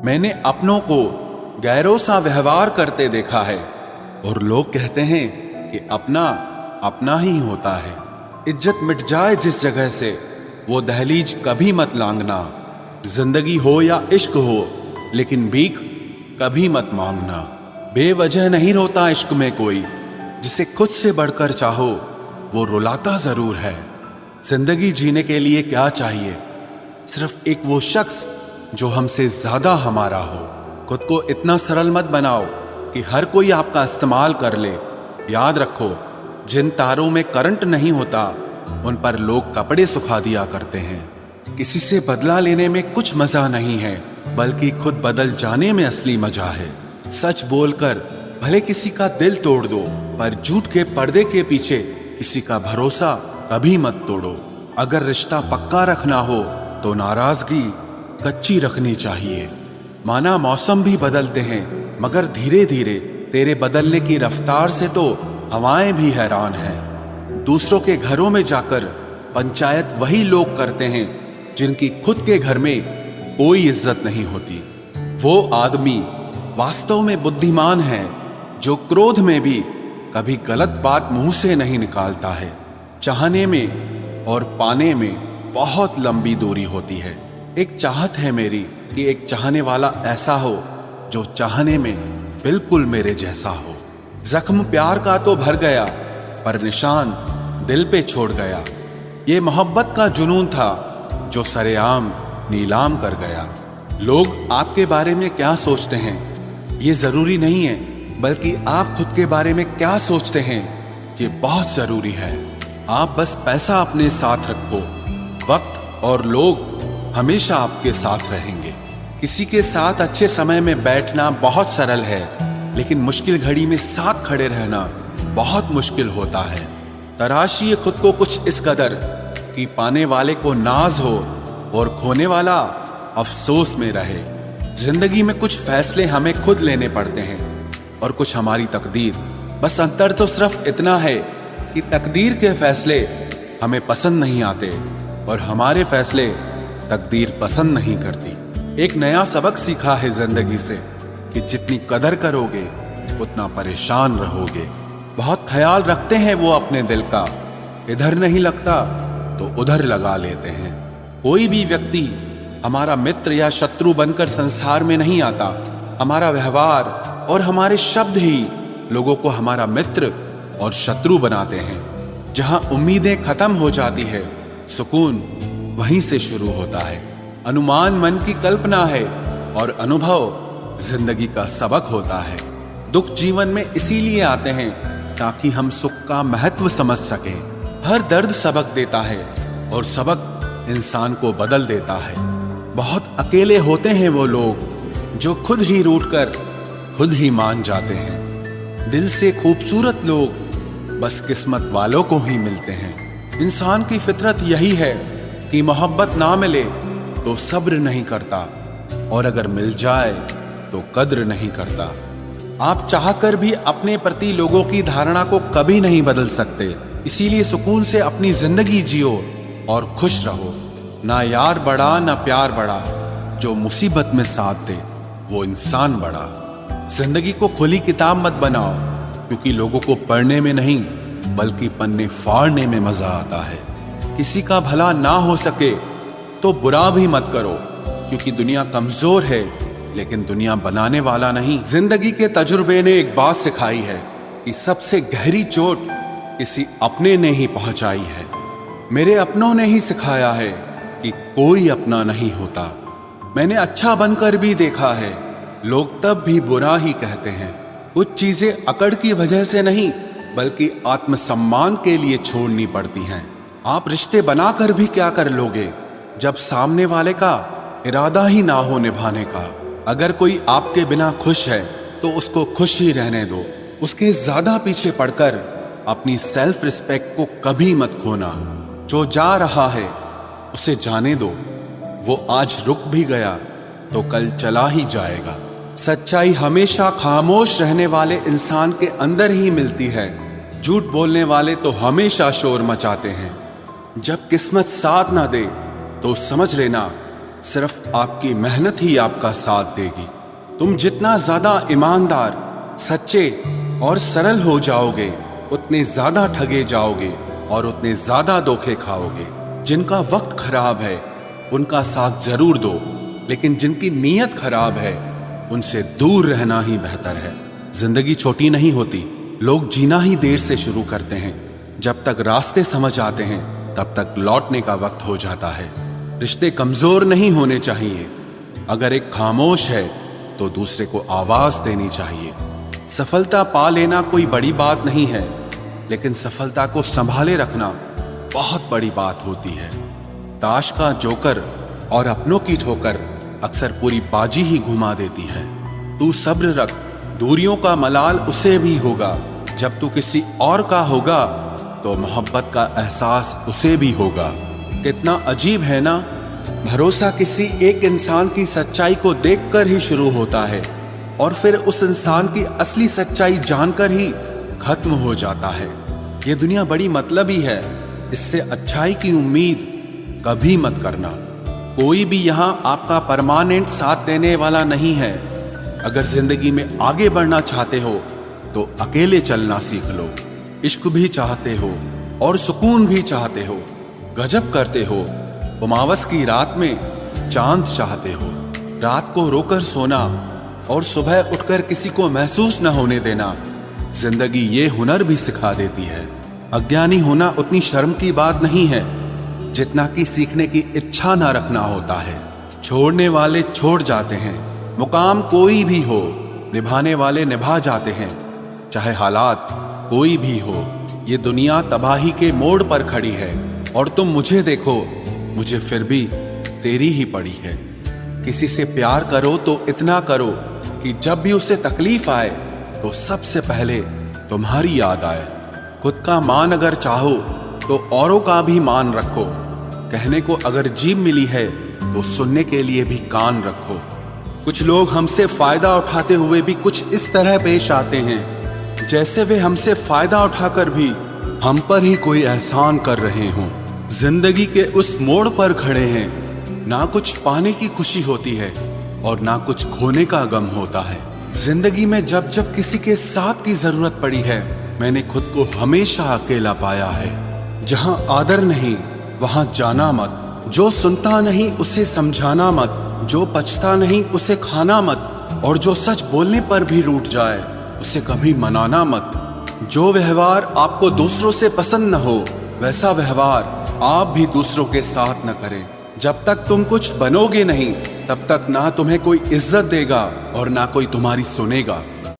मैंने अपनों को गैरों सा व्यवहार करते देखा है और लोग कहते हैं कि अपना अपना ही होता है। इज्जत मिट जाए जिस जगह से वो दहलीज कभी मत लांघना। जिंदगी हो या इश्क हो लेकिन भीख कभी मत मांगना। बेवजह नहीं रोता इश्क में कोई, जिसे खुद से बढ़कर चाहो वो रुलाता जरूर है। जिंदगी जीने के लिए क्या चाहिए? सिर्फ एक वो शख्स जो हमसे ज्यादा हमारा हो। खुद को इतना सरल मत बनाओ कि हर कोई आपका इस्तेमाल कर ले। याद रखो, जिन तारों में करंट नहीं होता उन पर लोग कपड़े सुखा दिया करते हैं। किसी से बदला लेने में कुछ मजा नहीं है, बल्कि खुद बदल जाने में असली मजा है। सच बोलकर भले किसी का दिल तोड़ दो, पर झूठ के पर्दे के पीछे किसी का भरोसा कभी मत तोड़ो। अगर रिश्ता पक्का रखना हो तो नाराजगी कच्ची रखनी चाहिए। माना मौसम भी बदलते हैं, मगर धीरे धीरे तेरे बदलने की रफ्तार से तो हवाएं भी हैरान हैं। दूसरों के घरों में जाकर पंचायत वही लोग करते हैं जिनकी खुद के घर में कोई इज्जत नहीं होती। वो आदमी वास्तव में बुद्धिमान है जो क्रोध में भी कभी गलत बात मुंह से नहीं निकालता है। चाहने में और पाने में बहुत लंबी दूरी होती है। एक चाहत है मेरी कि एक चाहने वाला ऐसा हो जो चाहने में बिल्कुल मेरे जैसा हो। जख्म प्यार का तो भर गया, पर निशान दिल पे छोड़ गया। ये मोहब्बत का जुनून था जो सरेआम नीलाम कर गया। लोग आपके बारे में क्या सोचते हैं ये जरूरी नहीं है, बल्कि आप खुद के बारे में क्या सोचते हैं ये बहुत जरूरी है। आप बस पैसा अपने साथ रखो, वक्त और लोग हमेशा आपके साथ रहेंगे। किसी के साथ अच्छे समय में बैठना बहुत सरल है, लेकिन मुश्किल घड़ी में साथ खड़े रहना बहुत मुश्किल होता है। तराशिए खुद को कुछ इस कदर कि पाने वाले को नाज हो और खोने वाला अफसोस में रहे। जिंदगी में कुछ फैसले हमें खुद लेने पड़ते हैं और कुछ हमारी तकदीर। बस अंतर तो सिर्फ इतना है कि तकदीर के फैसले हमें पसंद नहीं आते और हमारे फैसले तकदीर पसंद नहीं करती। एक नया सबक सीखा है जिंदगी से कि जितनी कदर करोगे उतना परेशान रहोगे। बहुत ख्याल रखते हैं वो अपने दिल का, इधर नहीं लगता तो उधर लगा लेते हैं। कोई भी व्यक्ति हमारा मित्र या शत्रु बनकर संसार में नहीं आता। हमारा व्यवहार और हमारे शब्द ही लोगों को हमारा मित्र और शत्रु बनाते हैं। जहां उम्मीदें खत्म हो जाती है, सुकून वहीं से शुरू होता है। अनुमान मन की कल्पना है और अनुभव जिंदगी का सबक होता है। दुख जीवन में इसीलिए आते हैं ताकि हम सुख का महत्व समझ सकें। हर दर्द सबक देता है और सबक इंसान को बदल देता है। बहुत अकेले होते हैं वो लोग जो खुद ही रूठकर खुद ही मान जाते हैं। दिल से खूबसूरत लोग बस किस्मत वालों को ही मिलते हैं। इंसान की फितरत यही है कि मोहब्बत ना मिले तो सब्र नहीं करता, और अगर मिल जाए तो कद्र नहीं करता। आप चाहकर भी अपने प्रति लोगों की धारणा को कभी नहीं बदल सकते। इसीलिए सुकून से अपनी जिंदगी जियो और खुश रहो। ना यार बड़ा ना प्यार बड़ा, जो मुसीबत में साथ दे वो इंसान बड़ा। जिंदगी को खुली किताब मत बनाओ, क्योंकि लोगों को पढ़ने में नहीं बल्कि पन्ने फाड़ने में मजा आता है। किसी का भला ना हो सके तो बुरा भी मत करो, क्योंकि दुनिया कमजोर है लेकिन दुनिया बनाने वाला नहीं। जिंदगी के तजुर्बे ने एक बात सिखाई है कि सबसे गहरी चोट किसी अपने ने ही पहुंचाई है। मेरे अपनों ने ही सिखाया है कि कोई अपना नहीं होता। मैंने अच्छा बनकर भी देखा है, लोग तब भी बुरा ही कहते हैं। कुछ चीजें अकड़ की वजह से नहीं बल्कि आत्मसम्मान के लिए छोड़नी पड़ती हैं। आप रिश्ते बनाकर भी क्या कर लोगे जब सामने वाले का इरादा ही ना हो निभाने का। अगर कोई आपके बिना खुश है तो उसको खुश ही रहने दो। उसके ज्यादा पीछे पड़कर अपनी सेल्फ रिस्पेक्ट को कभी मत खोना। जो जा रहा है उसे जाने दो, वो आज रुक भी गया तो कल चला ही जाएगा। सच्चाई हमेशा खामोश रहने वाले इंसान के अंदर ही मिलती है। झूठ बोलने वाले तो हमेशा शोर मचाते हैं। जब किस्मत साथ ना दे तो समझ लेना सिर्फ आपकी मेहनत ही आपका साथ देगी। तुम जितना ज्यादा ईमानदार, सच्चे और सरल हो जाओगे, उतने ज्यादा ठगे जाओगे और उतने ज्यादा धोखे खाओगे। जिनका वक्त खराब है उनका साथ जरूर दो, लेकिन जिनकी नीयत खराब है उनसे दूर रहना ही बेहतर है। जिंदगी छोटी नहीं होती, लोग जीना ही देर से शुरू करते हैं। जब तक रास्ते समझ आते हैं तब तक लौटने का वक्त हो जाता है। रिश्ते कमजोर नहीं होने चाहिए। अगर एक खामोश है तो दूसरे को आवाज देनी चाहिए। सफलता पा लेना कोई बड़ी बात नहीं है, लेकिन सफलता को संभाले रखना बहुत बड़ी बात होती है। ताश का जोकर और अपनों की ठोकर अक्सर पूरी बाजी ही घुमा देती है। तू सब्र रख, दूरियों का मलाल उसे भी होगा। जब तू किसी और का होगा तो मोहब्बत का एहसास उसे भी होगा। कितना अजीब है ना, भरोसा किसी एक इंसान की सच्चाई को देखकर ही शुरू होता है और फिर उस इंसान की असली सच्चाई जानकर ही खत्म हो जाता है। ये दुनिया बड़ी मतलबी है, इससे अच्छाई की उम्मीद कभी मत करना। कोई भी यहाँ आपका परमानेंट साथ देने वाला नहीं है। अगर जिंदगी में आगे बढ़ना चाहते हो तो अकेले चलना सीख लो। इश्क भी चाहते हो और सुकून भी चाहते हो, गजब करते हो। उमावस की रात में चांद चाहते हो। रात को रोकर सोना और सुबह उठकर किसी को महसूस न होने देना जिंदगी ये हुनर भी सिखा देती है। अज्ञानी होना उतनी शर्म की बात नहीं है जितना कि सीखने की इच्छा ना रखना होता है। छोड़ने वाले छोड़ जाते हैं, मुकाम कोई भी हो, निभाने वाले निभा जाते हैं, चाहे हालात कोई भी हो। ये दुनिया तबाही के मोड़ पर खड़ी है और तुम मुझे देखो, मुझे फिर भी तेरी ही पड़ी है। किसी से प्यार करो तो इतना करो कि जब भी उसे तकलीफ आए तो सबसे पहले तुम्हारी याद आए। खुद का मान अगर चाहो तो औरों का भी मान रखो। कहने को अगर जीभ मिली है तो सुनने के लिए भी कान रखो। कुछ लोग हमसे फायदा उठाते हुए भी कुछ इस तरह पेश आते हैं जैसे वे हमसे फायदा उठाकर भी हम पर ही कोई एहसान कर रहे हों। जिंदगी के उस मोड़ पर खड़े हैं, ना कुछ पाने की खुशी होती है और ना कुछ खोने का गम होता है। जिंदगी में जब जब किसी के साथ की जरूरत पड़ी है, मैंने खुद को हमेशा अकेला पाया है। जहां आदर नहीं वहां जाना मत, जो सुनता नहीं उसे समझाना मत, जो पछता नहीं उसे खाना मत, और जो सच बोलने पर भी रूठ जाए उसे कभी मनाना मत। जो व्यवहार आपको दूसरों से पसंद न हो वैसा व्यवहार आप भी दूसरों के साथ न करें। जब तक तुम कुछ बनोगे नहीं तब तक ना तुम्हें कोई इज्जत देगा और ना कोई तुम्हारी सुनेगा।